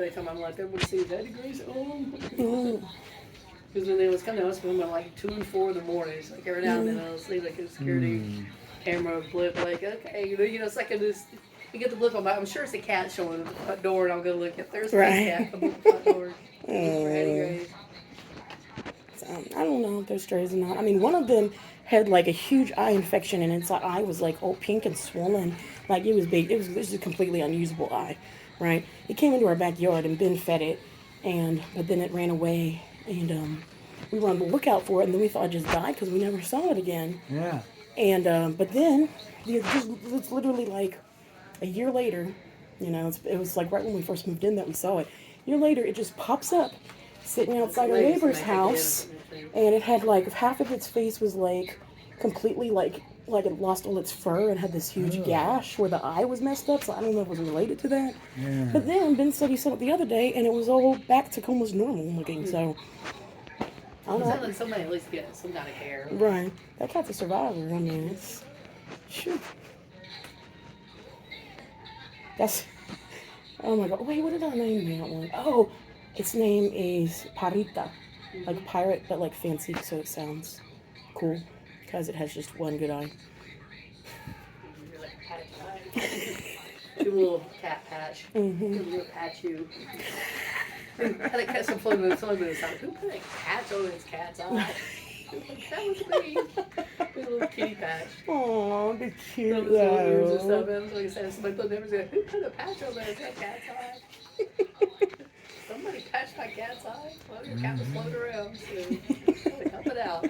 Anytime I'm like, everybody sees Daddy Grace home. Because when they was coming to us, we went like 2 and 4 in the mornings. Like every now and then I'll see like a security camera blip, like, okay, it's like this. You get the blip on my, I'm sure it's a cat showing at the front door, and I'll go look if there's a cat at the front door. For Daddy Grace. I don't know if they're strays or not. I mean, one of them had like a huge eye infection, and its eye was like all pink and swollen, like it was big. It was just a completely unusable eye, right? It came into our backyard, and Ben fed it, and but then it ran away, and we were on the lookout for it, and then we thought it just died because we never saw it again. Yeah. And but then it's literally like a year later, it was like right when we first moved in that we saw it. A year later, it just pops up sitting outside our neighbor's house, and it had like half of its face was like completely like it lost all its fur and had this huge gash where the eye was messed up. So I don't know if it was related to that. Yeah. But then Ben said he saw it the other day, and it was all back to almost normal looking. So I don't know. Sounds like somebody at least get some kind of hair. Right, that cat's a survivor. I mean, it's shoot. That's oh my god. Wait, what did I name that one? Oh, its name is Parita, like pirate, but like fancy, so it sounds cool because it has just one good eye. You're like, do a little cat patch. Do a little patch you. I had a cat, someone was like, who put a patch on his cat's eye? That was me. A little kitty patch. Oh, the cute Ears and though. stuff. And like I said, somebody put them and who put a patch on that cat's eye? Somebody patched my cat's eye. Well, your cat was floating around, so help it out.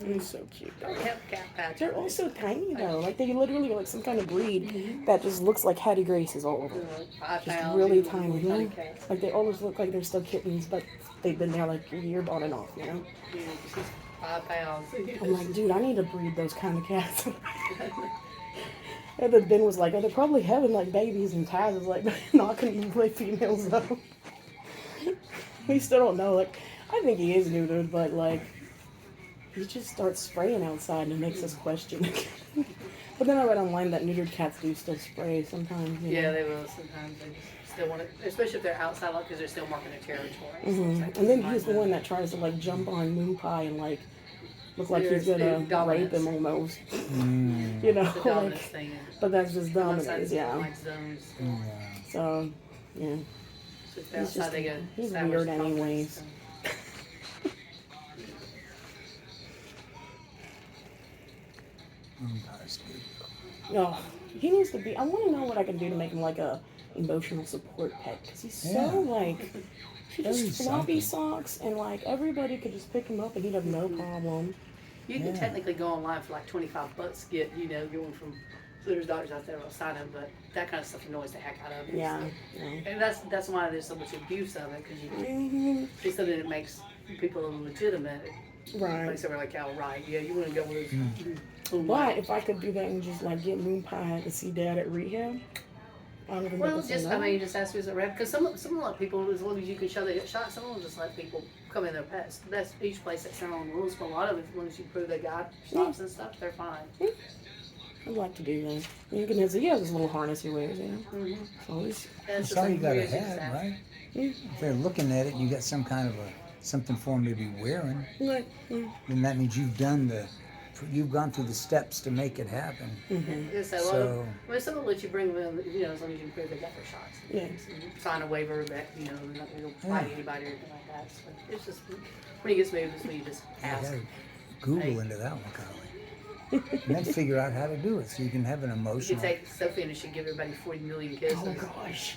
It's so cute. Don't have cat patch. They're also tiny though. Like they literally are like some kind of breed that just looks like Hattie Grace's all over. 5 Just pounds. really tiny. Tiny Yeah. cats. Like they always look like they're still kittens, but they've been there like a year on and off. Yeah, just 5 pounds. I'm like, dude, I need to breed those kind of cats. And then Ben was like, oh, they're probably having like babies, and Taz is like knocking the females up. We still don't know. Like, I think he is neutered, but like, he just starts spraying outside and it makes us question. But then I read online that neutered cats do still spray sometimes. Yeah, they will sometimes. They just still want it, especially if they're outside, because they're still marking their territory. And then he's the one that tries to like jump on Moon Pie and like look like he's gonna rape him almost. You know, The dominance like, thing. but that's just dominance, Outside yeah. like zones. So, yeah, So if they're He's outside, just- they go he's establish weird dominance, anyways. so. oh, he needs to be. I want to know what I can do to make him like a emotional support pet because he's so like. He Very just floppy something. socks and like everybody could just pick him up and he'd have no problem. You can technically go online for like $25 to get, going from. So there's doctors out there that'll sign them, but that kind of stuff annoys the heck out of me. Yeah. So. And that's why there's so much abuse of it, because it's something that makes people legitimate. Right. Like so we're like, oh right, yeah, you want to go with. But if I could do that and just like get Moon Pie to see Dad at rehab, I don't even Well, think just just ask who's around, because some let people, as long as you can show they get shot, some of them just let people come in their pets. That's each place that's their own rules. But a lot of it, as long as you prove they got shots and stuff, they're fine. I'd like to do that. You can have, he has this little harness he wears, So he's, That's all you gotta have, right? If they're looking at it, you got some kind of something for them to be wearing. like, Then that means you've gone through the steps to make it happen. So, some will let you bring them in, as long as you prove they got their shots. Yeah. Sign a waiver that, they're not going to fight anybody or anything like that. So it's just, when he gets moved, it's when you just You ask. gotta Google into that one, Carly. And then figure out how to do it so you can have an You emotional. could take Sophie and she give everybody 40 million kisses. oh gosh.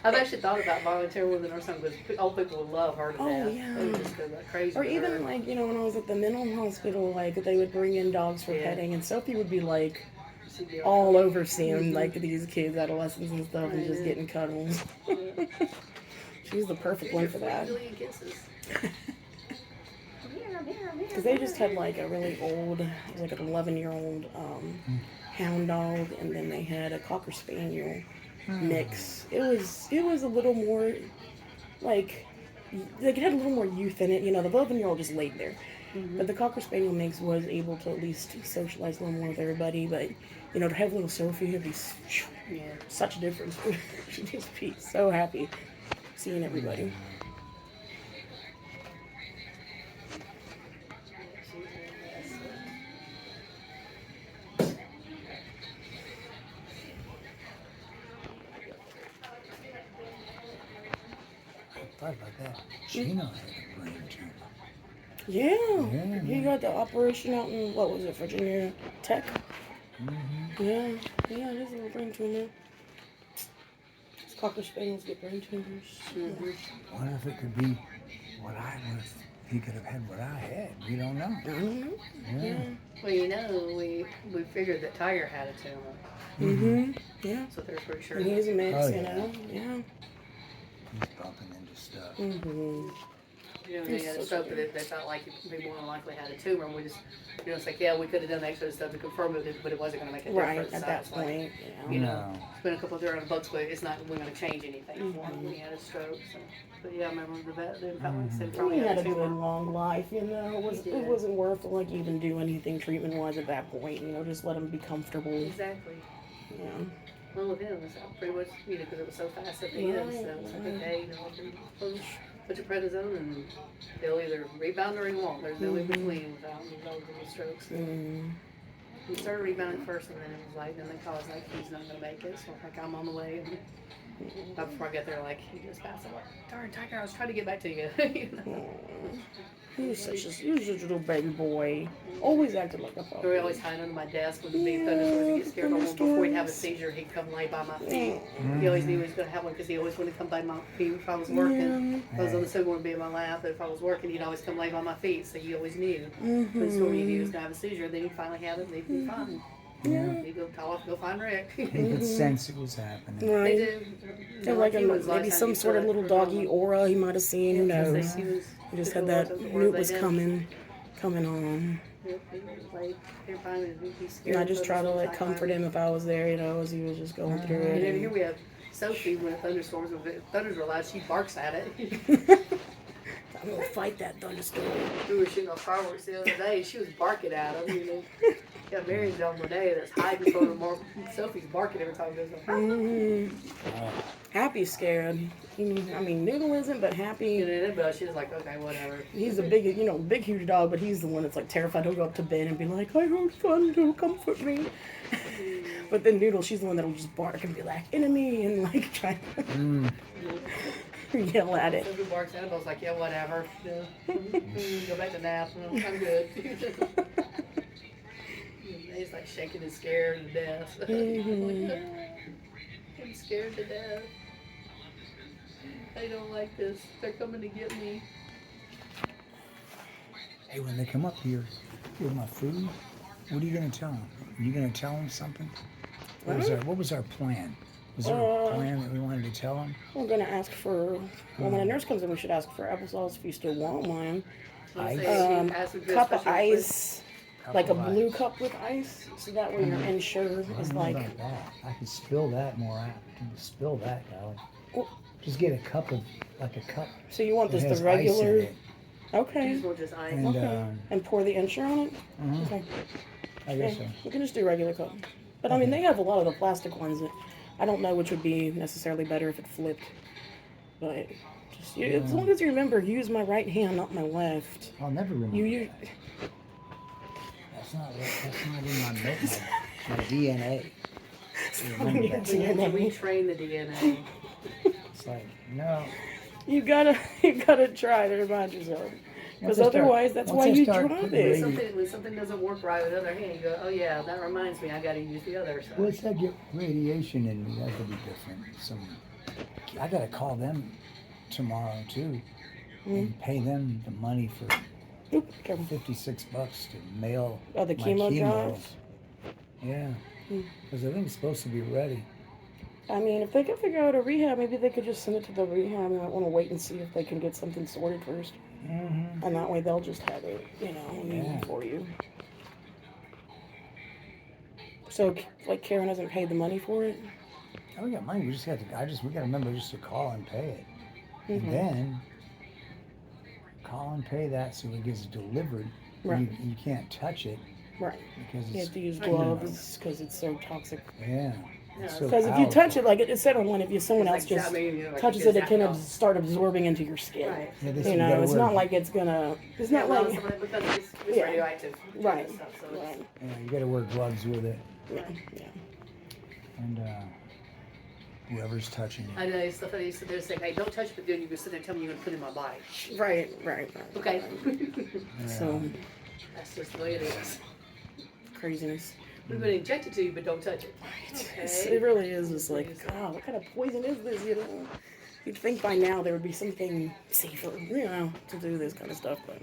I've actually thought about volunteering with an or something, but old people would love her to death. Oh, yeah. They would just go like crazy. Or with her. even like, when I was at the mental hospital, like they would bring in dogs for petting and Sophie would be like She'd be all over seeing like these kids, adolescents and stuff and just getting cuddles. She's the perfect one for that. 40 million kisses. Because they just had like a really old, it was like an 11-year-old hound dog, and then they had a cocker spaniel mix. It was a little more like it had a little more youth in it. The 11-year-old just laid there, But the Cocker Spaniel mix was able to at least socialize a little more with everybody. But, you know, to have little Sophie, it'd be such a difference. She'd just be so happy seeing everybody. I thought about that. Gino had a brain tumor. Yeah. He got the operation out in, what was it, Virginia Tech? Yeah, it is a little brain tumor. Cocker Spaniels get brain tumors. Wonder if it could be what if he could have had what I had. We don't know. I don't know. Yeah. Well, you know, we figured that Tiger had a tumor. Yeah. So they're pretty sure. And he's a mix, Oh, you yeah. know? Yeah. He's bumping into stuff. You know, they had a stroke, but they felt like they more than likely had a tumor. And we just, you know, it's like, yeah, we could have done extra stuff to confirm it, but it wasn't going to make a difference. Right, at So that it's like, point. you Yeah. know, spend a couple of $300, but it's not going to change anything for him when he had a stroke. So, but yeah, I remember the vet. They felt like said He probably had had a a good tumor. long life, you know. It wasn't worth like even do anything treatment wise at that point, you know, just let him be comfortable. Exactly. Yeah. Well, with him, it's pretty much, you know, because it was so fast at the end. So it's like, okay, you know, put your prednisone and they'll either rebound or he won't. There's no in between without those little strokes. He started rebounding first, and then it was like, then they called us like, he's not going to make it. So like, I'm on the way. And before I get there, like, he just passed away. Darn, Tiger, I was trying to get back to you. You know? He was such a little baby boy. Always acted like a puppy. We always hide under my desk when the big thunderstorms. He'd get scared almost before he'd have a seizure. He'd come lay by my feet. He always knew he was going to have one because he always wanted to come by my feet if I was working. I was on the sofa and be in my lap, but if I was working, he'd always come lay by my feet. So he always knew. When the storm he knew he was going to have a seizure. Then he'd finally have it, and they'd be fine. He'd go call off, go find Rick. He could sense it was happening. Right. They do. And like maybe some sort of little doggy aura he might have seen. Who knows? He just had that. Knew it was coming on. And I just try to like comfort him if I was there, you know, as he was just going through it. And then here we have Sophie when thunderstorms, when thunders are loud, she barks at it. I'm gonna fight that thunderstorm. We were shooting off fireworks the other day. She was barking at them. You know, got Marion down one day that's hiding from her. More Sophie's barking every time it goes. Happy's scared. I mean, Noodle isn't, but Happy. But she's like, okay, whatever. He's a big, big huge dog, but he's the one that's like terrified. He'll go up to bed and be like, "I heard thunder, comfort me." But then Noodle, she's the one that'll just bark and be like, "Enemy," and like try to yell at it. Sophie barks at it. I was like, yeah, whatever. Go back to nap. I'm good. He's like shaking and scared to death. I'm scared to death. They don't like this. They're coming to get me. Hey, when they come up here with my food, what are you going to tell them? Are you going to tell them something? What was our plan? Was there a plan that we wanted to tell them? We're gonna ask for. Well, when a nurse comes in, we should ask for applesauce if you still want one. Cup of ice. Like a blue cup with ice, so that way your Ensure is like. About that. I could spill that more out. I can spill that, Golly. Just get a cup of, like a cup. So you want that just has the regular? ice in it. Okay. Just ice. And, Okay. And pour the Ensure on it? Okay. I guess so. We can just do regular cup. But I mean, they have a lot of the plastic ones that I don't know which would be necessarily better if it flipped. But just as long as you remember, use my right hand, not my left. I'll never remember. You That's not in my DNA. Remember your that. We have to DNA. retrain the DNA. It's like, no. You gotta try to remind yourself. Because otherwise, that's why you drop it. When something doesn't work right with the other hand, you go, oh yeah, that reminds me, I got to use the other side. Well, it's like get radiation in me. That could be different. I got to call them tomorrow too, and pay them the money for Careful. $56 to mail Oh, the my chemo chemo. jobs? Yeah, because I think it's supposed to be ready. I mean, if they could figure out a rehab, maybe they could just send it to the rehab. I might want to wait and see if they can get something sorted first. And that way they'll just have it, for you. So, like, Karen hasn't paid the money for it? Oh, we got money. We just got to. We got to remember just to call and pay it, and then call and pay that so it gets delivered. Right. You can't touch it Right. because You it's, have to use Right, you know. gloves because it's so toxic. yeah. Yeah, It's so Because if you touch it, powerful. like it said on one, if someone else It's just like, I mean, you know, like touches it it, it gets can zapped off. start absorbing into your skin. Right. Yeah, this You you know, gotta it's wear, not like it's gonna. It's Yeah, not well, like. some of it because it's Yeah. radioactive. Right. And stuff, so it's, Right. yeah, you gotta wear gloves with it, Yeah. Yeah. and whoever's touching I it. know stuff that they used to do, say, hey, don't touch it, but then you can sit there and tell me you're going to put it in my body. Right. Right. Right. Okay. Yeah. So That's just the way it is. craziness. We're going to inject it to you, but don't touch it. It really is just like, God, what kind of poison is this? You know, you'd think by now there would be something safer, you know, to do this kind of stuff, but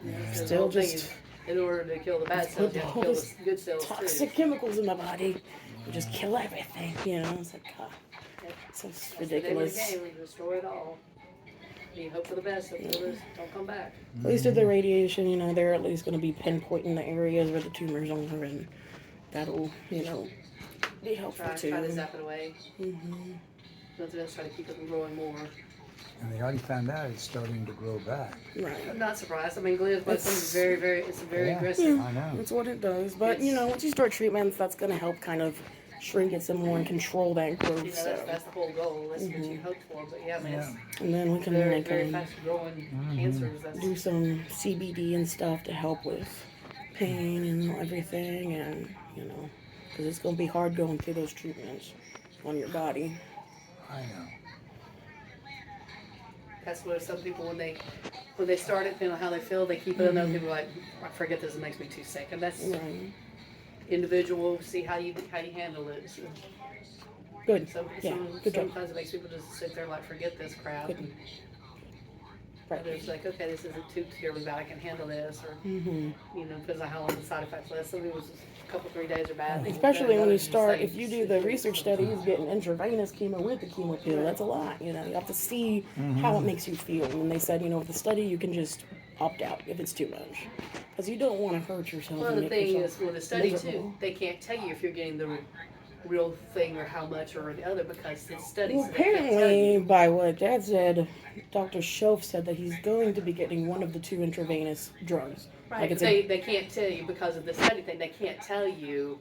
The still whole thing just is, in order to kill the bad cells, put you have to all kill this the good cells toxic too. chemicals in my body. We just kill everything, you know. It's like, God, it's That's ridiculous. the name of the game, we destroy it all. You hope for the best, hope the others don't come back. At least with the radiation, you know, they're at least going to be pinpointing the areas where the tumors are, and that'll, you know, be helpful Try too. to zap it away. Mm-hmm. Nothing else, try to keep it from growing more. And they already found out it's starting to grow back. Right. I'm not surprised. I mean, glioblastoma is it's very Yeah, aggressive. I know. That's what it does. But, you know, once you start treatments, that's going to help kind of shrink it some more and control that growth. You know, So. that's the whole goal. That's what you hope for. But yeah, man, it's And then we can very, like very fast growing cancers. That's, do some CBD and stuff to help with pain and everything, and you know, because it's going to be hard going through those treatments on your body. I know. that's what some people when they start it, you know how they feel. They keep it, and other people are like, I forget this. It makes me too sick. And that's Right. individual. See how you handle it. So, Good. so, Yeah. Good job. sometimes it makes people just sit there like forget this crap. Good. And Right. others like, okay, this isn't too terribly bad. I can handle this, or Mm-hmm. you know, because of how long the side effects last. Some people just a couple 3 days are bad. Especially when you Others just start, say, if you do the research studies, getting intravenous chemo with the chemo pill, that's a lot. You know, you have to see how it makes you feel. And they said, you know, with the study, you can just opt out if it's too much, because you don't want to hurt yourself. Well, and the make thing yourself is, with the study miserable. too, they can't tell you if you're getting the real thing or how much or the other because it's studies. Well, So they can't tell apparently, you. by what Dad said, Dr. Schoaf said that he's going to be getting one of the 2 intravenous drugs. Right, Like but it's they can't tell you because of the study thing. They can't tell you.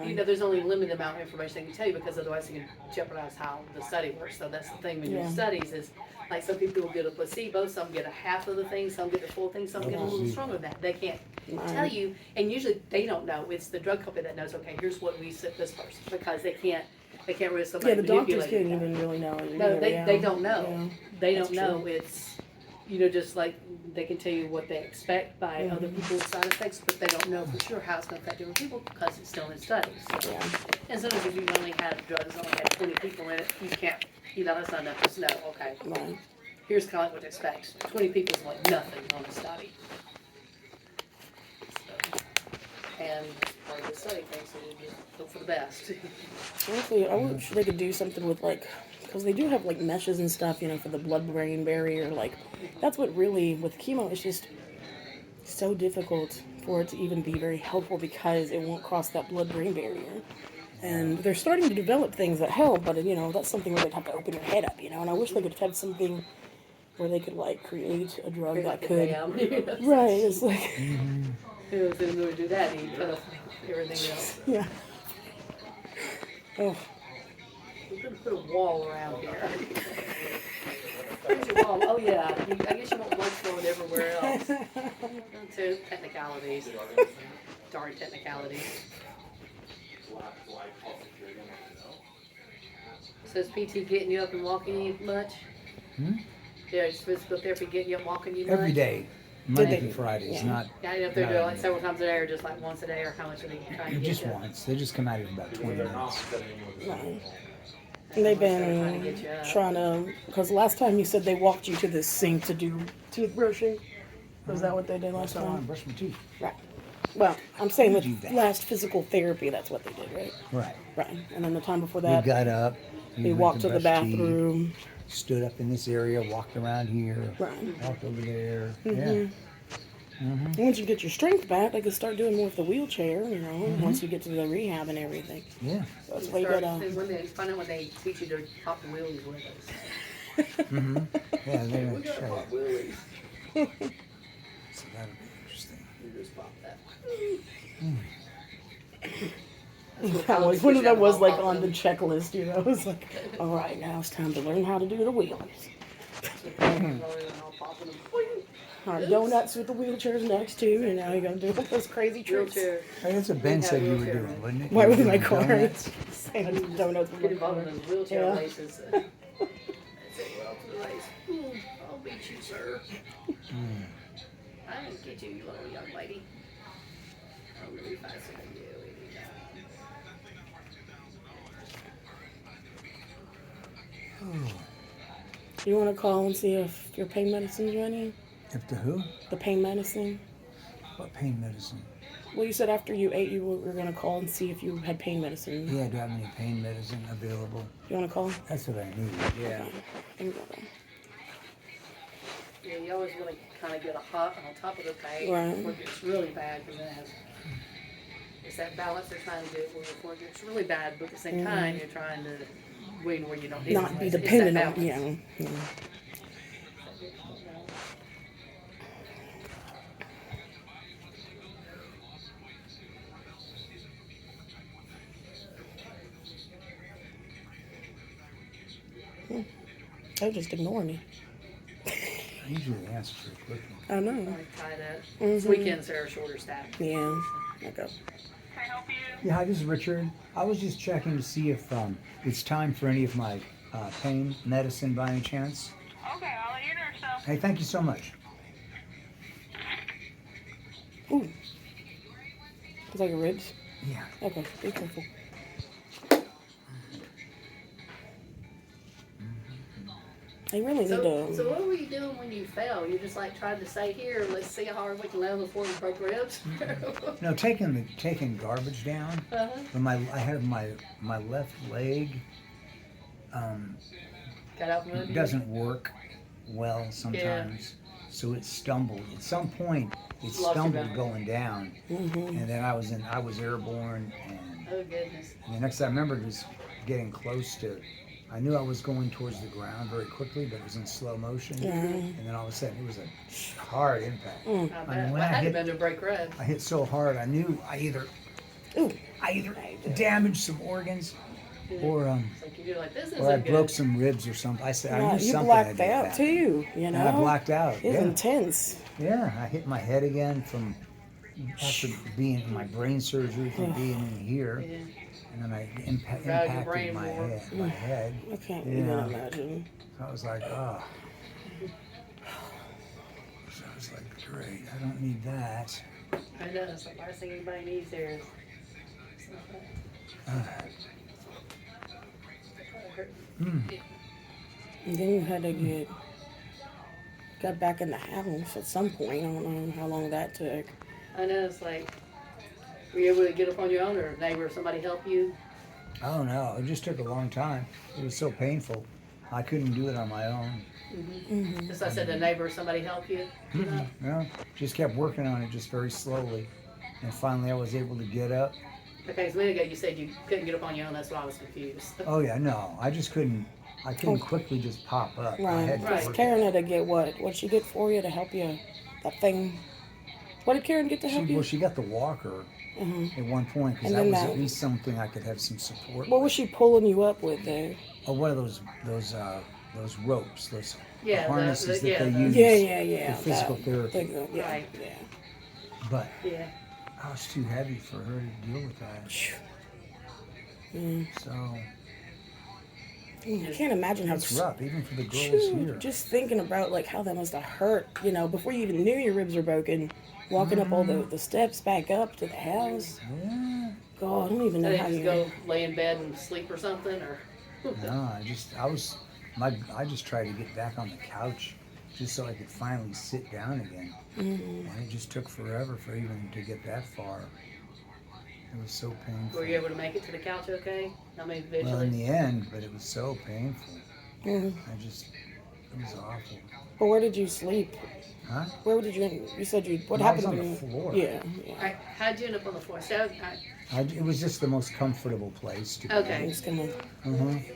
You know, there's only a limited amount of information they can tell you because otherwise you can jeopardize how the study works. So that's the thing when you do studies is like some people will get a placebo, some get a half of the thing, some get the full thing, some get a little stronger than that. They can't tell you, and usually they don't know. It's the drug company that knows. Okay, here's what we sent this person because they can't risk somebody yeah, the doctors manipulating can't that. even really know. No, they don't know. Yeah. They That's don't know. It's, you know, just like they can tell you what they expect by other people's side effects, but they don't know for sure how it's going to affect different people because it's still in studies. So. Yeah. And sometimes if you only have drugs, only have 20 people in it, you can't, you know, that's not enough. Just know, okay, Right. here's kind of like what to expect. 20 people is like nothing on a study. So, and part of the study thing, so you just hope for the best. Honestly, I wish they could do something with like, because they do have like meshes and stuff, you know, for the blood-brain barrier. Like, that's what really with chemo it's just so difficult for it to even be very helpful because it won't cross that blood-brain barrier. And they're starting to develop things that help, but you know, that's something where they'd have to open your head up, you know. And I wish they could have something where they could like create a drug that could. Right. It's like. Who was going to do that? He put up everything else. Yeah. Oh. We could put a wall around here. Here's your wall. Oh yeah, I guess you want blood flowing everywhere else. To technicalities. Darn technicalities. So is PT getting you up and walking you much? Yeah, is physical therapy getting you up walking you much? Every day, Monday through Friday. It's not. Yeah, I know if they're doing like several times a day or just like once a day or how much are they trying to get Just you? once. They just come out here about 20 minutes. Right. And they've been trying to, because last time you said they walked you to the sink to do toothbrushing. Was that what they did last So I want to time? brush my teeth. Right. Well, I'm saying You with do that. last physical therapy, that's what they did, right? Right. Right. And then the time before We that, got up. we they went walked to the brush teeth, bathroom. stood up in this area, walked around here, Right. walked over there. Yeah. And once you get your strength back, they can start doing more with the wheelchair, you know, once you get to the rehab and everything. Yeah. So that's why you gotta. When they find out when they teach you to pop the wheelies with us. Yeah, they're We gonna gotta show pop you. wheelies. So that'll be interesting. Just pop that. That was one of them was like on the checklist, you know. It was like, all right, now it's time to learn how to do the wheels. All right, donuts with the wheelchairs next too, and now you're gonna do all those crazy tricks. Wheelchair. Hey, that's what Ben said you were doing, wasn't it? Why You were with my doing car? donuts? Saying donuts with Get my involved car. in those wheelchair Yeah. races. I say, well, to the race. I'll beat you, sir. I didn't get you, you little young lady. I'll really faster than you. You want to call and see if your pain medicine's running? If the who? The pain medicine? What pain medicine? Well, you said after you ate, you were going to call and see if you had pain medicine. Yeah, do I have any pain medicine available? You want to call? That's what I need. Yeah. Okay. Yeah, you always want to kind of get a hot on top of the pain Right. before it gets really bad, because then it's that balance they're trying to do before it gets really bad, but at the same time, you're trying to wean where you don't need it. Not be It's that dependent on, balance. yeah. They're just ignoring me. I usually answer pretty quickly. I know. Like tie that. This weekend's our shorter staff. Yeah. Okay. Yeah, hi, this is Richard. I was just checking to see if it's time for any of my pain medicine by any chance. Okay, I'll let you know so. Hey, thank you so much. Ooh. Is that your ribs? Yeah. Okay, be careful. I really need So to. what were you doing when you fell? You just like tried to say, here, let's see how hard we can lay on the floor and break ribs? No, taking garbage down. Uh-huh. But I have my left leg Got out from under you? doesn't work well sometimes, so it stumbled. At some point, it Lost your stumbled balance. going down, and then I was airborne, and Oh, goodness. the next I remember just getting close to. I knew I was going towards the ground very quickly, but it was in slow motion, and then all of a sudden it was a hard impact. I I mean, bet. when Well, I I had hit- been to break ribs. I hit so hard, I knew I either damaged some organs, or It's like you do like, this or I isn't good. broke some ribs or something. I said I Yeah, knew you something. blacked had to out happen. too, you know? And I blacked out. It's Yeah, intense. yeah. I hit my head again after being in my brain surgery from being in here, Yeah. and then I Rattled your impacted brain my more. head. My head. I can't Yeah. even imagine. So I was like, oh. So I was like, great. I don't need that. I know, it's the last thing anybody needs there is. And then you had to got back in the house at some point. I don't know how long that took. I know, it's like, were you able to get up on your own, or a neighbor or somebody help you? I don't know. It just took a long time. It was so painful. I couldn't do it on my own. Just like I said, a neighbor or somebody help you? Yeah, just kept working on it just very slowly. And finally I was able to get up. Okay, so a minute ago you said you couldn't get up on your own, that's why I was confused. Oh yeah, no. I just couldn't quickly just pop up. I Right. had to Because work Karen it. had to get what? What'd she get for you to help you? That thing. What did Karen get to help you? Well, she got the walker at one point because And that then was that- at least something I could have some support. What was she pulling you up with there? Oh, what are those ropes, those Yeah, harnesses yeah, that they the- use Yeah. for physical that therapy. thing, yeah, Right. yeah. But Yeah. I was too heavy for her to deal with that. So I can't imagine how it's rough, even for the girls Shoot, here. just thinking about like how that must have hurt, you know, before you even knew your ribs were broken, walking up all the steps back up to the house. Yeah. God, I don't even So know they how just you. go lay in bed and sleep or something, or? No, I just tried to get back on the couch just so I could finally sit down again. And it just took forever for even to get that far. It was so painful. Were you able to make it to the couch okay? I mean, Well, in visually? the end, but it was so painful. Mhm. It was awful. But where did you sleep? Huh? Where did you? You said you. What I was happened on to the you? floor. Yeah. How'd you end up on the floor? So, It was just the most comfortable place to be. Okay. I'm just gonna.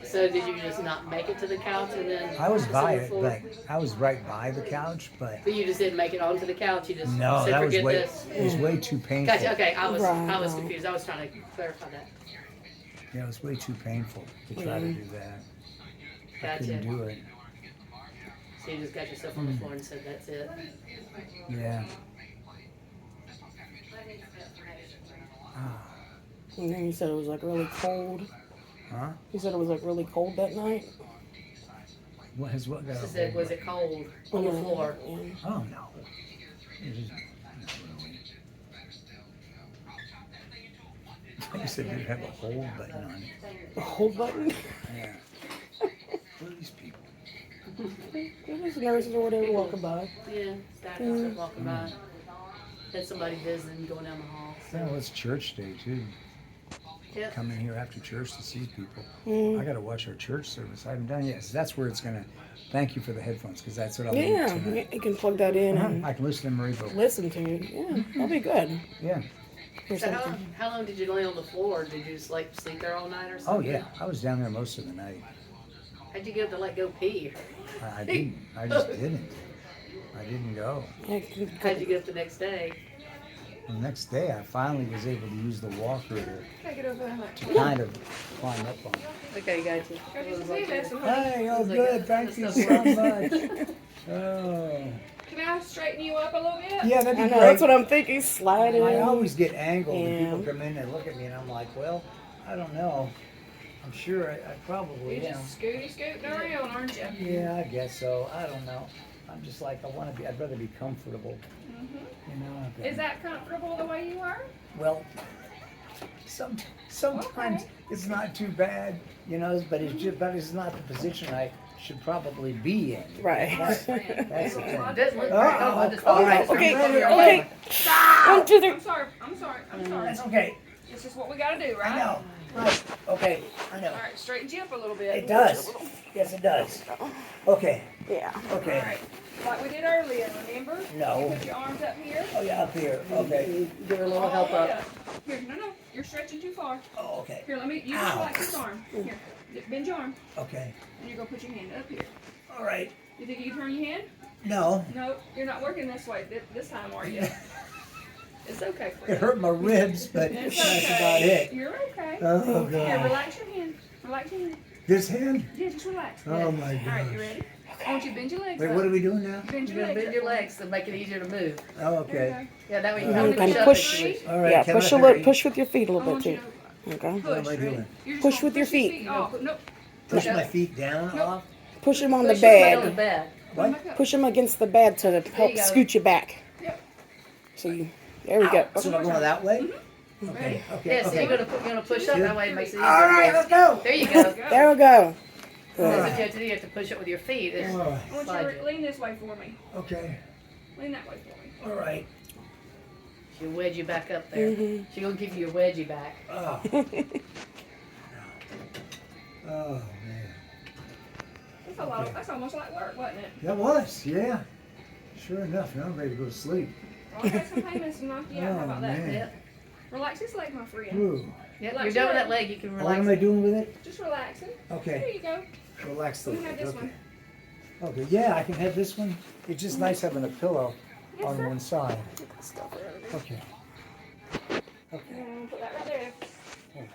So did you just not make it to the couch and then? I was sit by on the it, floor? but I was right by the couch, but But you just didn't make it onto the couch. You just no, said that was forget way this. it was way too painful. Gotcha. Okay, I was Right. confused. I was trying to clarify that. Yeah, it was way too painful to try to do that. I Gotcha. couldn't do it. So you just got yourself on the floor and said that's it. Yeah. Ah. And then you said it was like really cold. Huh? You said it was like really cold that night. What has what got? She a said, hold was it cold on the floor? Yeah. of- Oh no. It just- You said you have a hold button on it. The whole button. Yeah. What are these people? It was nurses or whatever walking by. Yeah, staff and stuff walking by. Had somebody visiting going down the hall. Yeah, well, it's church day too. Yep. Coming here after church to see people. Mm. I got to watch our church service. I haven't done it yet. So that's where it's gonna. Thank you for the headphones because that's what I'll need Yeah, tonight. you can plug that in and I can listen to Marie Bo. listen to it. Yeah, that'll be good. Yeah. Or So something. how long did you lay on the floor? Did you just like sleep there all night or Oh something? yeah, I was down there most of the night. How'd you get up to like go pee? I didn't. I just didn't. I didn't go. Yeah, How'd you get up the next day? The next day, I finally was able to use the walker to kind of climb up on it. Okay, gotcha. It was like, Hey, oh It's like good, a- thank you that's so the much. Oh. Can I straighten you up a little bit? Yeah, that'd be I know, great. that's what I'm thinking. Slide it I in. always get angled when Yeah. people come in and look at me and I'm like, well, I don't know. I'm sure I probably You're am. just scooting around, aren't you? Yeah, I guess so. I don't know. I'm just like, I'd rather be comfortable. You know? I've Is got- that comfortable the way you are? Well, sometimes Okay. it's not too bad, you know, but it's not the position I should probably be in. Right. That's the thing. It doesn't look Oh, right. I just oh, all right. okay, From your okay. way. Don't do I'm the. sorry. I'm sorry. That's okay. This is what we gotta do, right? I know. Right. Okay. I know. All right, straightens you up a little bit. It does. Yes, it does. Okay. Yeah. Okay. All right. Like we did earlier, remember? No. You put your arms up here. Oh yeah, up here. Okay. Give her a little help All the way up. Here, no. You're stretching too far. Oh, okay. Here, you just Ow. relax this arm. Here, bend your arm, Okay. and you're gonna put your hand up here. All right. You think you can turn your hand? No. No, you're not working this way this time, are you? It's okay for It you. hurt my ribs, but It's that's okay. about it. You're okay. Oh Here, god. relax your hand. Relax your hand. This hand? Yeah, just relax. Oh my All right, you gosh. ready? I want you to bend your legs Wait, up. what are we doing now? Bend You're your gonna legs bend your up. legs to make it easier to move. Oh, There you okay. Yeah, that way you And don't then push up push. into it. All right. Yeah, can I push a hurry? little, push with your feet a I little want bit you too. to Okay. push. What am I ready? doing? You're just Push gonna with your your feet. off. Nope. Push Nope. my feet down Nope. off? Push them on the Push your feet on the bed. bed. Come What? back up. Push them against the bed to help you go. scoot you back. Yep. So you. There we go. So I'm going that way? Ready? Okay. Okay. Yeah, so okay. you're gonna push up that way. It makes it easier. All right, let's go. There you go. Go. There we go. That's Good. what you have to do. You have to push up with your feet. It's- All right. I want Slide you it. to lean this way for me. Okay. Lean that way for me. All right. She'll wedge you back up there. Mhm. She's gonna give you your wedgie back. Oh. Oh man. That's a lot. Okay. That's almost like work, wasn't it? That was, yeah. Sure enough, now I'm ready to go to sleep. Well, I got some payments to knock you out. How Oh, about that? man. Yep. Relax this leg, my friend. Ooh. Yep. Relax You're done with your that leg. You can What relax. am I doing with it? Just relaxing. There Okay. you go. Relax the We have leg. this Okay. one. Okay. Yeah, I can have this one. It's just nice having a pillow Yes, on sir. one side. Okay. Okay. Put that right there. Okay.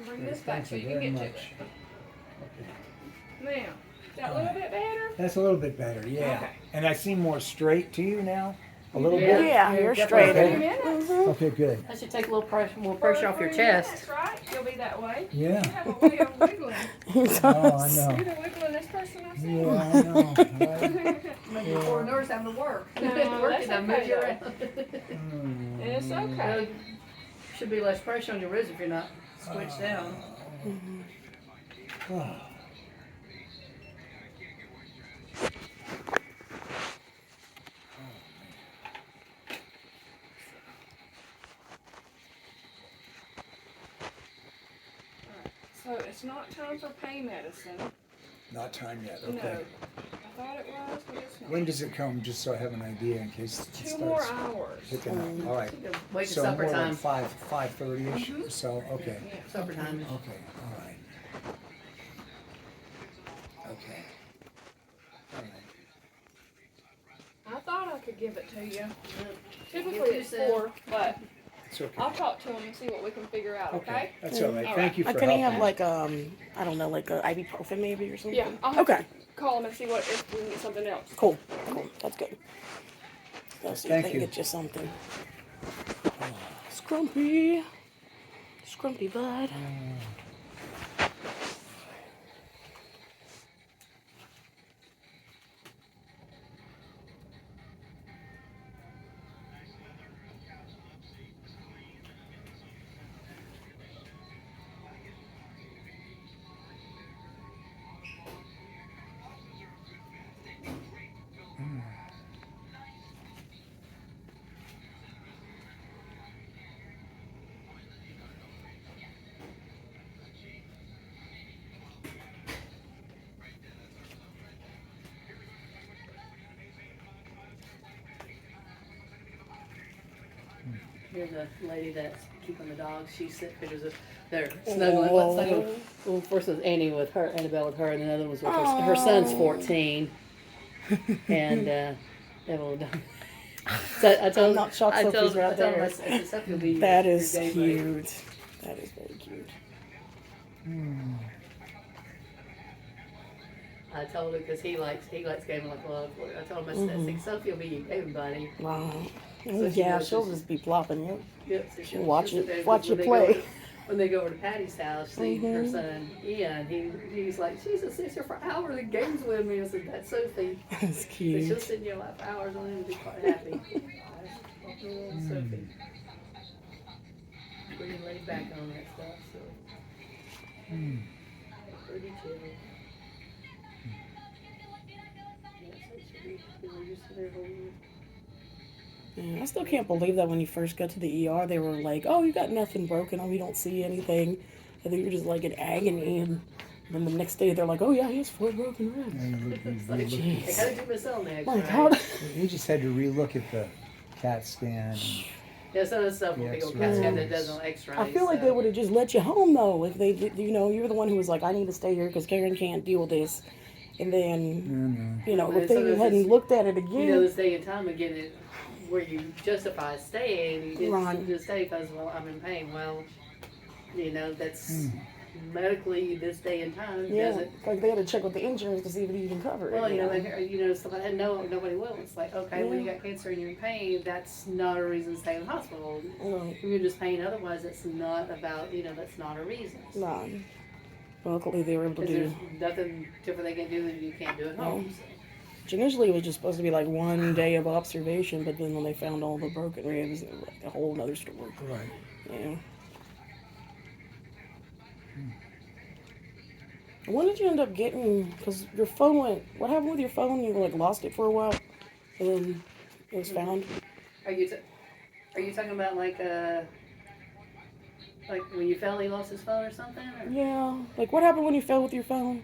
Bring this back Thank so you you can very get to much. it. Now, is that a little bit better? That's a little bit better, yeah. Okay. And I seem more straight to you now? A little Yeah. bit? Yeah, you're Definitely. straighter. 30 minutes. Okay, good. That should take a little pressure, more pressure off your 30 chest. minutes, right? You'll be that way. Yeah. You have a way of wiggling. Oh, I know. You're the wigglingest person I've seen. Yeah, I know. Right? Maybe the poor nurse having to work. No, Working that's to move you okay, around. Mm. It's okay. Should be less pressure on your ribs if you're not switched down. Oh. So it's not time for pain medicine. Not time yet, No. okay. I thought it was, but it's not. When does it come? Just so I have an idea in case it 2 more starts hours. picking up. All right. Wait to So supper more time. like 5:30ish or so. Okay. Yeah. Supper time. Okay. All right. Okay. All right. I thought I could give it to you. Give Typically it it's yourself. 4, but It's okay. I'll talk to him and see what we can figure out, okay? That's all right. All Thank right. you for Can he helping. have like I don't know, like a ibuprofen maybe or something? Yeah, I'll have Okay. to call him and see what if we can get something else. Cool. Cool. That's good. Let's see if Thank they can you. get you something. Scrumpy. Scrumpy bud. Here's a lady that's keeping the dogs. She sent pictures of they're snuggling. Well, first was Annie with her, Annabelle with her, and the other was with her son's 14. And that little dog. So I told, Not shocked I Sophie's told, right I told him, there. I said, Sophie will be your- That your is day buddy. cute. That is very cute. I told her because he likes gaming like love. I told him I said, Sophie will be your gaming buddy. Wow. So she Yeah, knows she'll that just be plopping you. Yep, so she'll Watch sit it- there, 'cause watch when you they play. go- When they go over to Patty's house, see her son Ian, he's like, she's a sister for hours and games with me. I said, that's Sophie. That's So she'll cute. sit in your lap for hours on him and be quite happy. That's little Sophie. Pretty laid back on that stuff, so pretty chill. Yeah, so she'll be used to their whole Yeah, I still can't believe that when you first got to the ER, they were like, "Oh, you got nothing broken. Oh, we don't see anything," and then you're just like in agony. And then the next day, they're like, "Oh yeah, he has 4 broken ribs." It's like, Jeez. how did you miss on next? My right? God. You just had to relook at the CAT scan. Yeah, some of the stuff will be on CAT scan that does on X-ray. I feel like they would have just let you home though if they, you know, you were the one who was like, "I need to stay here because Karen can't deal with this," and then, you know, Well, if they sometimes hadn't it's- looked at it You know, again, this day and time again, where you justify staying, you didn't Right. just stay because, well, I'm in pain. Well, you know, that's medically this day and time yeah, doesn't. like they had to check with the insurance to see if it even covered it. Well, you know, somebody nobody will. It's like, okay, when you Yeah. got cancer and you're in pain, that's not a reason to stay in the hospital. Right. If you're just pain otherwise, it's not about, that's not a reason. No. Luckily, they were able to Because do. there's nothing different they can do that you can't do at home. So. Initially, it was just supposed to be like 1 day of observation, but then when they found all the broken ribs, it was like a whole other story. Right. Yeah. When did you end up getting? Because your phone went. What happened with your phone? You like lost it for a while, and then it was found. Are you talking about like when you fell, he lost his phone or something? Or? Yeah. Like what happened when you fell with your phone?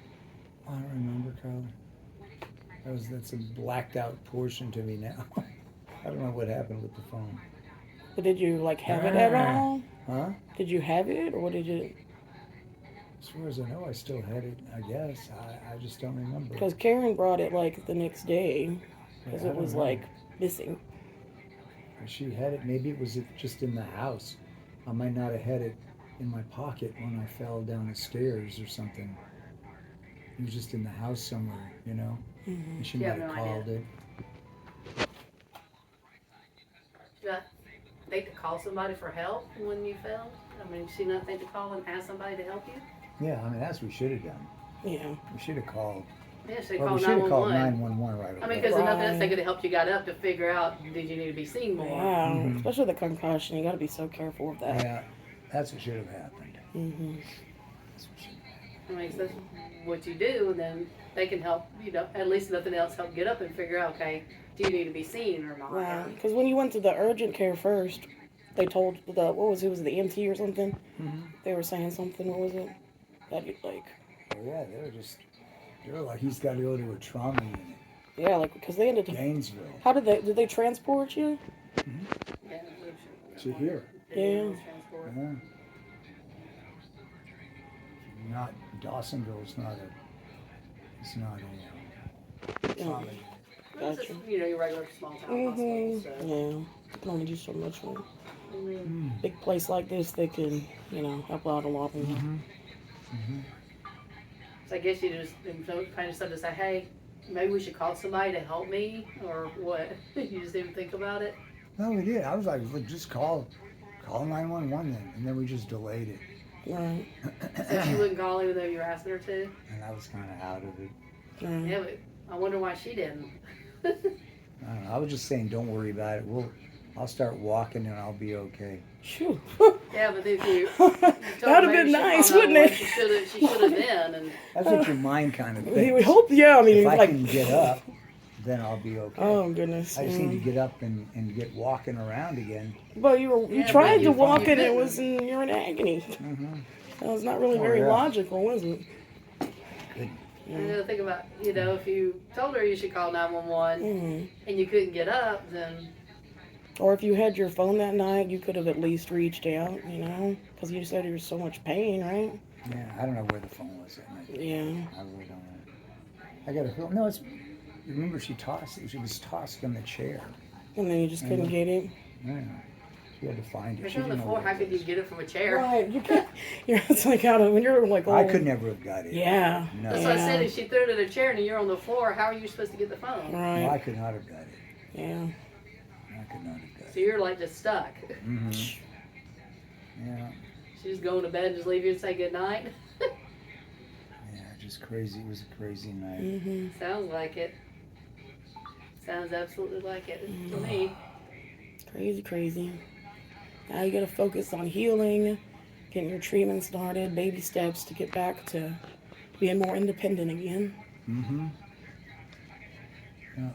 I don't remember, Carly. That's a blacked out portion to me now. I don't know what happened with the phone. But did you like have it at all? Huh? Did you have it, or what did you? As far as I know, I still had it, I guess. I just don't remember. Because Karen brought it like the next day, because Yeah, I it was don't know. like missing. She had it, maybe it was just in the house. I might not have had it in my pocket when I fell down the stairs or something. It was just in the house somewhere, you know? Mm-hmm. And she You might have have no idea. called it. Did I think to call somebody for help when you fell? I mean, did she not think to call and ask somebody to help you? Yeah, I mean, that's what we should have done. Yeah. We should have called. Yeah, she Or we called should have called 911. 911 right away. I mean, because if nothing else, they Right. could have helped you got up to figure out, did you need to be seen more? Yeah. Mhm. Especially the concussion, you got to be so careful of that. Yeah, that's what should have happened. Mm-hmm. That's what should have happened. I mean, so that's what you do, and then they can help, at least nothing else, help get up and figure out, okay, do you need to be seen or not? Right. Because when you went to the urgent care first, they told it was the MT or something? Mm-hmm. They were saying something. What was it? That you like. Oh, yeah, they were just They're like, he's got to go to a trauma unit. Yeah, like because they ended up. Gainesville. How did they transport you? Yeah, To here. Yeah. Transport. Yeah. Not Dawsonville's not a. It's not a trauma unit. Well, it's just, Gotcha. your regular small town hospital. So. Yeah. You can only do so much for Mm-hmm. big place like this. They can, help out a lot more. So I guess you just kind of started to say, hey, maybe we should call somebody to help me, or what? You just didn't think about it? No, we did. I was like, look, just call 911 then, and then we just delayed it. Right. So she wouldn't call even though you were asking her to? And I was kind of out of it. Right. Yeah, but I wonder why she didn't. I don't know. I was just saying, don't worry about it. I'll start walking and I'll be okay. Phew. Yeah, but if you That'd have been nice, wouldn't it? She should have been. And That's what your mind kind of We thinks. hope, yeah. I mean, If I like. can get up, then I'll be okay. Oh goodness. I just need to get up and get walking around again. But you Yeah, tried but to walk you and it couldn't. you're in agony. Mm-hmm. That was not really Oh, very yeah. logical, was it? Good. And think about, if you told her you should call 911 Mm-hmm. and you couldn't get up, then Or if you had your phone that night, you could have at least reached out, because you said you were so much pain, right? Yeah, I don't know where the phone was that night. Yeah. I really don't know. I got a feel. No, it's. Remember, she was tossed in the chair. And then you just couldn't get it. Yeah. She had to find it. if She you're on the didn't know floor, where how it could you was. get it from a chair? Right. You can't. It's like out of when you're like. Oh, I could never have got it. Yeah. No. That's what I said. If she threw it in a chair and you're on the floor, how are you supposed to get the phone? Right. No, I could not have got it. Yeah. I could not have got So it. you're like just stuck. Mm-hmm. Yeah. She just go into bed and just leave you and say good night. Yeah, just crazy. It was a crazy night. Mm-hmm. Sounds like it. Sounds absolutely like it to me. Crazy, crazy. Now you gotta focus on healing, getting your treatment started, baby steps to get back to being more independent again. Mm-hmm. Yeah.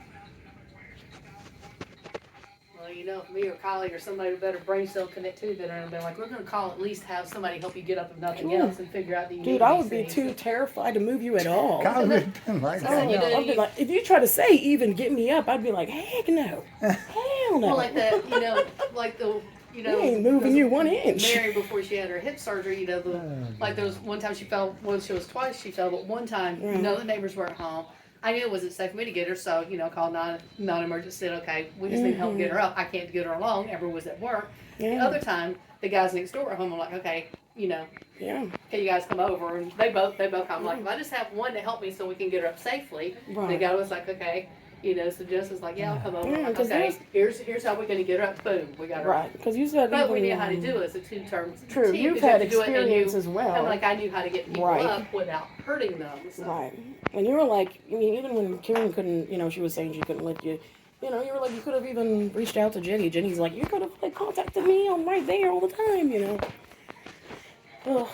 Well, if me or Kylie or somebody with better brain cell connectivity that are been like, we're gonna call at least have somebody help you get up if nothing Sure. else and figure out that you Dude, need I these would be things. too terrified to move you at all. God would have been like So that. you know, I'd be like, if you try to say even get me up, I'd be like, heck no. Hell no. Well, like that, like the, We ain't moving you 1 inch. Mary before she had her hip surgery, like there was one time she fell. Well, she was twice she fell, but one time, the neighbors were at home. I knew it wasn't safe for me to get her, so called non-emergency. Said, okay, we just need help get her up. I can't get her alone. Everyone was at work. The Yeah. other time, the guys next door were home. I'm like, okay, Yeah. can you guys come over? And they both come. I'm like, well, I just have one to help me so we can get her up safely. Right. The guy was like, okay. So Justin's like, yeah, I'll come over. Yeah, I'm like, 'cause okay, here's how we're going to get her up. Boom, we got her up. Right. Because you said But we even, knew how to do it. It's a two-term True. team, You've 'cause you had have to do it and experience as well. And I knew how to get people Right. up without hurting them. So. Right. And you were like, even when Karen couldn't, she was saying she couldn't lift you, you were like, you could have even reached out to Jenny. Jenny's like, you could have contacted me. I'm right there all the time, Oh,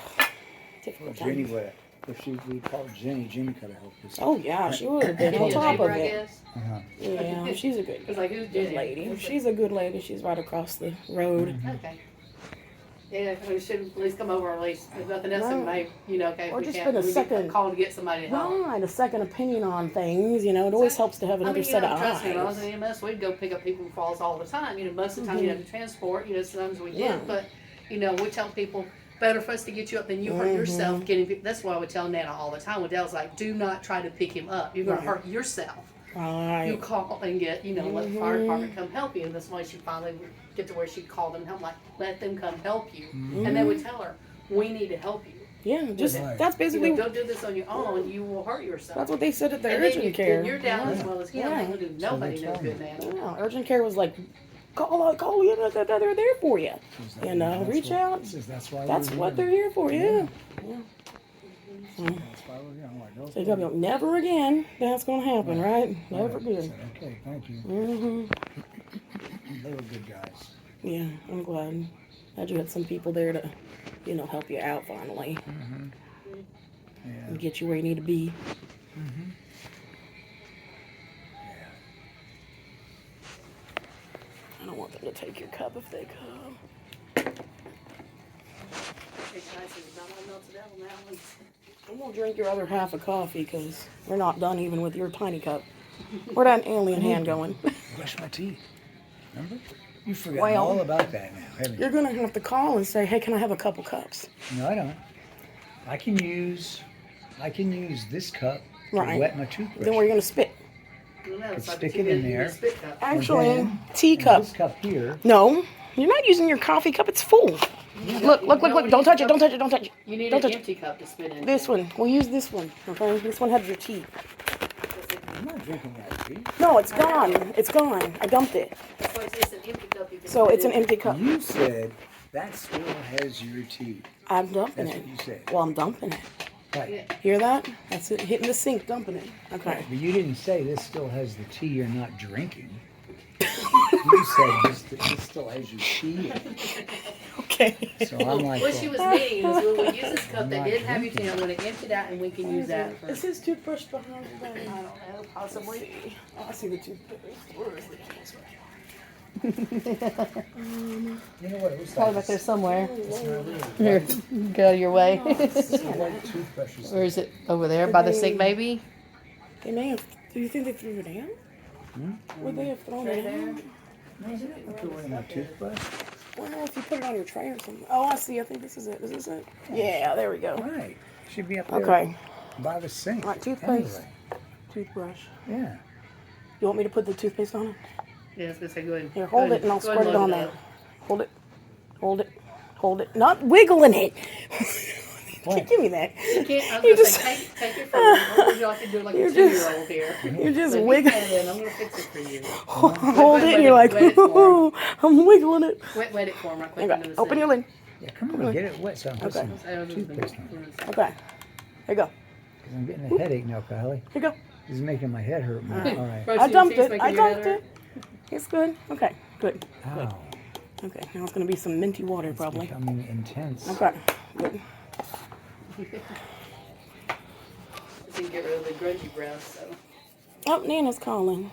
difficult time. Jenny would. If we called Jenny could have helped us. Oh, yeah, she would have been Jenny on a top neighbor, of I it. guess. Uh-huh. Yeah, she's a good It's like, who's good Jenny? lady. She's a good lady. She's right across the road. Okay. Yeah, we should at least come over at least. If nothing else, Right. it may, okay, if Or we just can't, been a we second- can call to get somebody to help. Right, a second opinion on things. It always helps to have another set of trust me, when I was eyes. in EMS, we'd go pick up people from falls all the time. Most of the time you have to transport, sometimes we did, Yeah. but, we tell people, better for us to get you up than you hurt yourself getting people. That's why I would tell Nana all the time. When Dad was like, do not try to pick him up. You're going to Right. hurt yourself. You Right. call and get, let the fire department come help you. And that's why she finally would get to where she'd call them help, like, let them come help you. And they would tell her, we need to help you. Yeah, just Right. that's basically Don't do this on your own. You will hurt yourself. that's what they said at the and then urgent care. And you're down as well as him. Yeah. They will do nobody they no tell good, me. man. Yeah, urgent care was like, call you. They're there for you. That's Reach what- out. Says, that's why That's we're what here. they're here for. Yeah. That's why we're here. I'm like, So okay. you gotta be like, never again. That's gonna happen, right? Never Right. I again. said, okay, thank you. They were good guys. Yeah, I'm glad. Glad you had some people there to, help you out finally Yeah. and get you where you need to be. I don't want them to take your cup if they come. It's nice. It's not my melted down now. I'm gonna drink your other half of coffee because we're not done even with your tiny cup. Where'd that alien hand going? Brush my teeth. Remember? You've forgotten Well, all about that now, haven't you? You're gonna have to call and say, hey, can I have a couple cups? No, I don't. I can use this cup to Right. wet my toothbrush. Then we're gonna spit. It's like stick a it in two-minute there. spit cup. Actually, then- teacup. This cup here. No, you're not using your coffee cup. It's full. Look. Don't touch it. Don't touch it. Don't touch it. You need Don't an touch it. empty cup to spit in. This one. We'll use this one. Okay. This one has your tea. I'm not drinking that tea. No, it's gone. It's gone. I dumped it. So it's an empty cup. You can So spit it's an in. empty cup. You said that still has your tea. I'm dumping That's it. what you said. Well, I'm dumping it. Right. Hear that? That's it. Hitting the sink, dumping it. Okay. But you didn't say this still has the tea you're not drinking. You said this still has your tea in it. Okay. So I'm like, What she was meaning is when we use this cup that didn't have your tea, I'm going to empty it out and we can use that for. Is his toothbrush behind you? I don't know, possibly. Oh, I see the toothbrush. Where is the toothbrush? you know what? It was Probably like back there somewhere. it's not really Here, get out of your way. It's a white toothbrush. Or is it over there by the sink, maybe? They may have. Do you think they threw it in? Would they have thrown it in? No, is it put it in my toothbrush? Well, if you put it on your tray or something. Oh, I see. I think this is it. Is this it? Yeah, there we go. Right. Should be up there Okay. by the sink. All right, toothpaste. Anyway. Toothbrush. Yeah. You want me to put the toothpaste on it? Yeah, I was going to say, go ahead. Here, hold Go it and I'll ahead. Go squirt ahead it and on load there. up. Hold it. Hold it. Hold it. Not wiggling it. What? Give me that. You can't, I was You going to just- say, take it from me. What would you like to do like a You're just- 2-year-old here? You're just Let me wiggling. have it, I'm going to fix it for you. Hold it and you're like, Wet it for ooh, I'm wiggling it. Wet it for him right quick Okay, under the open sink. your lid. Yeah, come on, get it wet so I can put Okay. some toothpaste on it. Okay. Here you go. 'Cause I'm getting a headache now, Kylie. Here you go. This is making my head hurt more. All right. Brush I your dumped teeth, it. making I your head dumped hurt. it. It's good. Okay. Good. Ow. Okay. Now it's gonna be some minty water probably. Becoming intense. Okay. Good. So you can get rid of the grungy breath, so. Oh, Nana's calling.